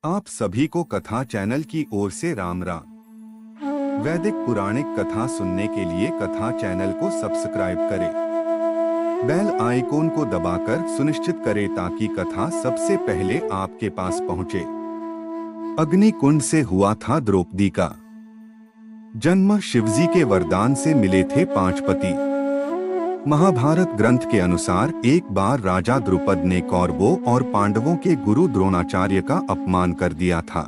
आप सभी को कथा चैनल की ओर से राम राम। वैदिक पुराणिक कथा सुनने के लिए कथा चैनल को सब्सक्राइब करें। बेल आइकॉन को दबाकर सुनिश्चित करें ताकि कथा सबसे पहले आपके पास पहुंचे। अग्निकुंड से हुआ था द्रौपदी का जन्म। शिवजी के वरदान से मिले थे 5 पति। महाभारत ग्रंथ के अनुसार एक बार राजा द्रुपद ने कौरवों और पांडवों के गुरु द्रोणाचार्य का अपमान कर दिया था।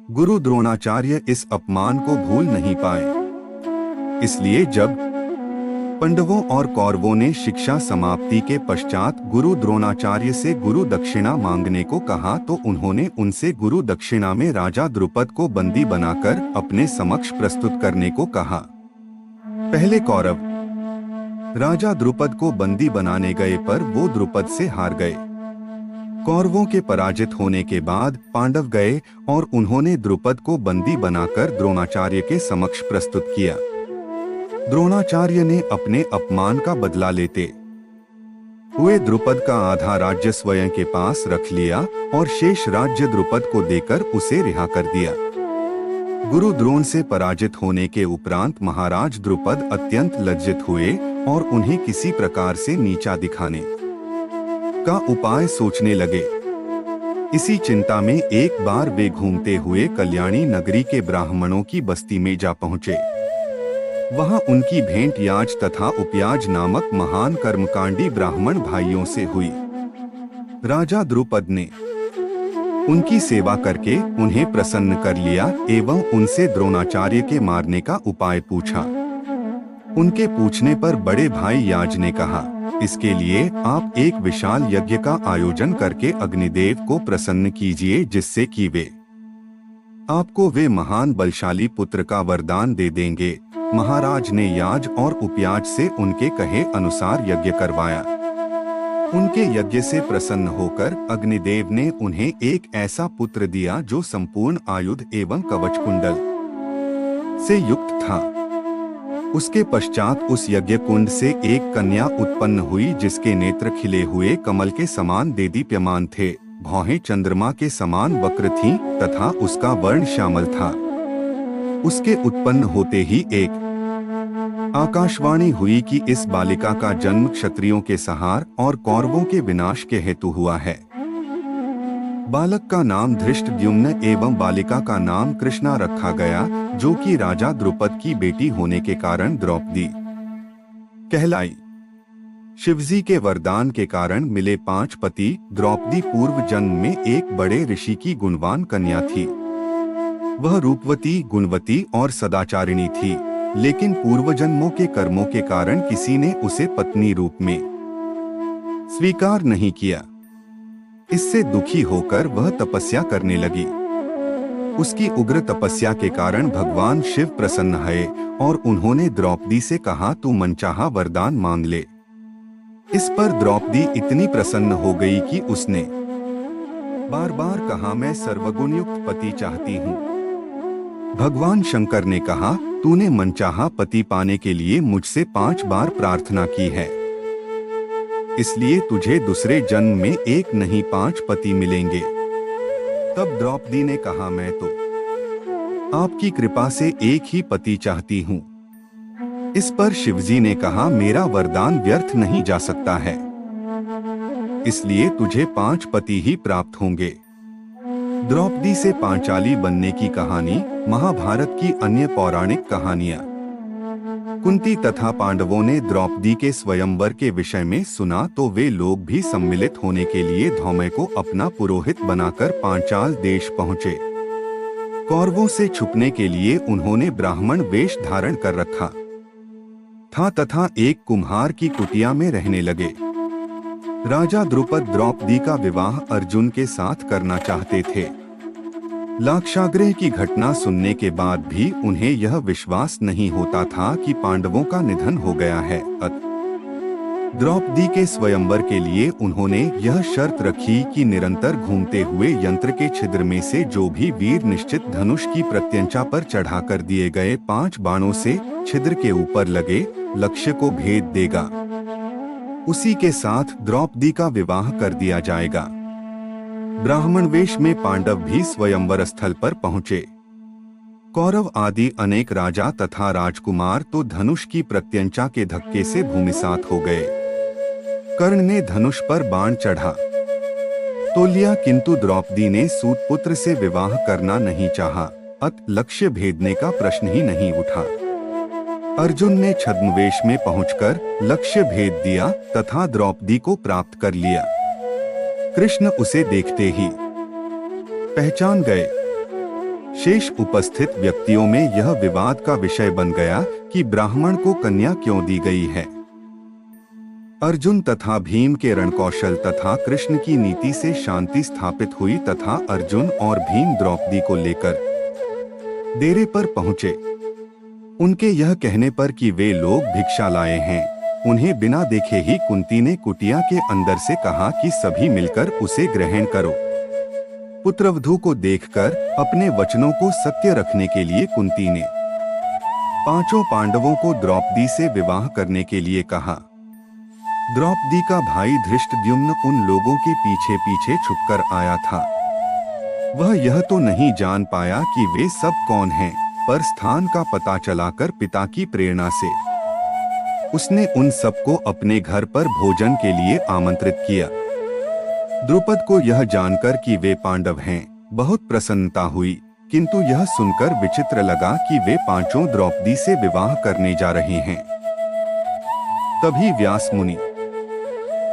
गुरु द्रोणाचार्य इस अपमान को भूल नहीं पाए। इसलिए जब पांडवों और कौरवों ने शिक्षा समाप्ति के पश्चात गुरु द्रोणाचार्य से गुरु दक्षिणा मांगने को कहा तो उन्होंने उनसे गुरु दक्षिणा में राजा द्रुपद को बंदी बनाकर अपने समक्ष प्रस्तुत करने को कहा। पहले कौरव राजा द्रुपद को बंदी बनाने गए पर वो द्रुपद से हार गए। कौरवों के पराजित होने के बाद पांडव गए और उन्होंने द्रुपद को बंदी बनाकर द्रोणाचार्य के समक्ष प्रस्तुत किया। द्रोणाचार्य ने अपने अपमान का बदला लेते हुए द्रुपद का आधा राज्य स्वयं के पास रख लिया और शेष राज्य द्रुपद को देकर उसे रिहा कर दिया। गुरु द्रोण से पराजित होने के उपरांत महाराज द्रुपद अत्यंत लज्जित हुए और उन्हें किसी प्रकार से नीचा दिखाने का उपाय सोचने लगे। इसी चिंता में एक बार वे घूमते हुए कल्याणी नगरी के ब्राह्मणों की बस्ती में जा पहुंचे। वहां उनकी भेंट याज तथा उपयाज नामक महान कर्मकांडी ब्राह्मण भाइयों से हुई। राजा द्रुपद ने उनकी सेवा करके उन्हें प्रसन्न कर लिया एवं उनसे द्रोणाचार्य के मारने का उपाय पूछा। उनके पूछने पर बड़े भाई याज ने कहा, इसके लिए आप एक विशाल यज्ञ का आयोजन करके अग्निदेव को प्रसन्न कीजिए, जिससे कि वे आपको वे महान बलशाली पुत्र का वरदान दे देंगे। महाराज ने याज और उपयाज से उनके कहे अनुसार यज्ञ करवाया। उनके यज्ञ से प्रसन्न होकर अग्निदेव ने उन्हें एक ऐसा पुत्र दिया जो संपूर्ण आयुध एवं कवच कुंडल से युक्त था। उसके पश्चात उस यज्ञ कुंड से एक कन्या उत्पन्न हुई जिसके नेत्र खिले हुए कमल के समान देदीप्यमान थे, भौहें चंद्रमा के समान वक्र थीं तथा उसका वर्ण श्यामल था। उसके उत्पन्न होते ही एक आकाशवाणी हुई कि इस बालिका का जन्म क्षत्रियों के संहार और कौरवों के विनाश के हेतु हुआ है। बालक का नाम धृष्टद्युम्न एवं बालिका का नाम कृष्णा रखा गया, जो कि राजा द्रुपद की बेटी होने के कारण द्रौपदी कहलाई। शिवजी के वरदान के कारण मिले 5 पति। द्रौपदी पूर्व जन्म में एक बड़े ऋषि की गुणवान कन्या थी। वह रूपवती, गुणवती और सदाचारिणी थी, लेकिन पूर्व जन्मों के कर्मों के कारण किसी ने उसे पत्नी रूप में स्वीकार नहीं किया। इससे दुखी होकर वह तपस्या करने लगी। उसकी उग्र तपस्या के कारण भगवान शिव प्रसन्न हुए और उन्होंने द्रौपदी से कहा, तू मनचाहा वरदान मांग ले। इस पर द्रौपदी इतनी प्रसन्न हो गई कि उसने बार बार कहा, मैं सर्वगुण युक्त पति चाहती हूँ। भगवान शंकर ने कहा, तूने मनचाहा पति पाने के लिए मुझसे 5 बार प्रार्थना की है, इसलिए तुझे दूसरे जन्म में एक नहीं 5 पति मिलेंगे। तब द्रौपदी ने कहा, मैं तो आपकी कृपा से एक ही पति चाहती हूँ। इस पर शिवजी ने कहा, मेरा वरदान व्यर्थ नहीं जा सकता है, इसलिए तुझे 5 पति ही प्राप्त होंगे। द्रौपदी से पांचाली बनने की कहानी। महाभारत की अन्य पौराणिक कहानियां। कुंती तथा पांडवों ने द्रौपदी के स्वयंवर के विषय में सुना तो वे लोग भी सम्मिलित होने के लिए धौम्य को अपना पुरोहित बनाकर पांचाल देश पहुँचे। कौरवों से छुपने के लिए उन्होंने ब्राह्मण वेश धारण कर रखा था तथा एक कुम्हार की कुटिया में रहने लगे। राजा द्रुपद द्रौपदी का विवाह अर्जुन के साथ करना चाहते थे। लाक्षागृह की घटना सुनने के बाद भी उन्हें यह विश्वास नहीं होता था कि पांडवों का निधन हो गया है। द्रौपदी के स्वयंवर के लिए उन्होंने यह शर्त रखी कि निरंतर घूमते हुए यंत्र के छिद्र में से जो भी वीर निश्चित धनुष की प्रत्यंचा पर चढ़ा कर दिए गए 5 बाणों से छिद्र के ऊपर लगे लक्ष्य को भेद देगा, उसी के साथ द्रौपदी का विवाह कर दिया जाएगा। ब्राह्मण वेश में पांडव भी स्वयंवर स्थल पर पहुंचे। कौरव आदि अनेक राजा तथा राजकुमार तो धनुष की प्रत्यंचा के धक्के से भूमिसात हो गए। कर्ण ने धनुष पर बाण चढ़ा तो लिया, किंतु द्रौपदी ने सूत पुत्र से विवाह करना नहीं चाहा, अत लक्ष्य भेदने का प्रश्न ही नहीं उठा। अर्जुन ने छद्मवेश में पहुंचकर लक्ष्य भेद दिया तथा द्रौपदी को प्राप्त कर लिया। कृष्ण उसे देखते ही पहचान गए। शेष उपस्थित व्यक्तियों में यह विवाद का विषय बन गया कि ब्राह्मण को कन्या क्यों दी गई है। अर्जुन तथा भीम के रणकौशल तथा कृष्ण की नीति से शांति स्थापित हुई तथा अर्जुन और भीम द्रौपदी को लेकर डेरे पर पहुंचे। उनके यह कहने पर कि वे लोग भिक्षा लाए हैं, उन्हें बिना देखे ही कुंती ने कुटिया के अंदर से कहा कि सभी मिलकर उसे ग्रहण करो। पुत्रवधू को देखकर अपने वचनों को सत्य रखने के लिए कुंती ने पांचों पांडवों को द्रौपदी से विवाह करने के लिए कहा। द्रौपदी का भाई धृष्टद्युम्न उन लोगों के पीछे पीछे छुपकर आया था। वह यह तो नहीं जान पाया कि वे सब कौन हैं, पर स्थान का पता चलाकर पिता की प्रेरणा से उसने उन सबको अपने घर पर भोजन के लिए आमंत्रित किया। द्रुपद को यह जानकर कि वे पांडव हैं, बहुत प्रसन्नता हुई, किंतु यह सुनकर विचित्र लगा कि वे पांचों द्रौपदी से विवाह करने जा रहे हैं। तभी व्यास मुनि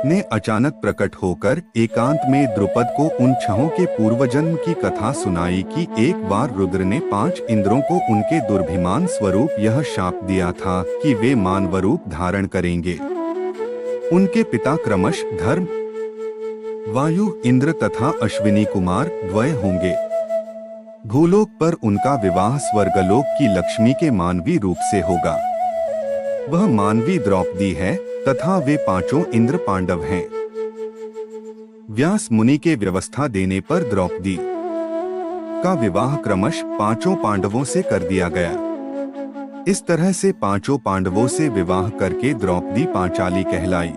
ने अचानक प्रकट होकर एकांत में द्रुपद को उन छहों के पूर्वजन्म की कथा सुनाई कि एक बार रुद्र ने 5 इंद्रों को उनके दुर्भिमान स्वरूप यह शाप दिया था कि वे मानव रूप धारण करेंगे। उनके पिता क्रमश धर्म, वायु, इंद्र तथा अश्विनी कुमार द्वय होंगे। भूलोक पर उनका विवाह स्वर्गलोक की लक्ष्मी के मानवी रूप से होगा। वह मानवी द्रौपदी है तथा वे पांचों इंद्र पांडव हैं। व्यास मुनि के व्यवस्था देने पर द्रौपदी का विवाह क्रमश पांचों पांडवों से कर दिया गया। इस तरह से पांचों पांडवों से विवाह करके द्रौपदी पांचाली कहलाई।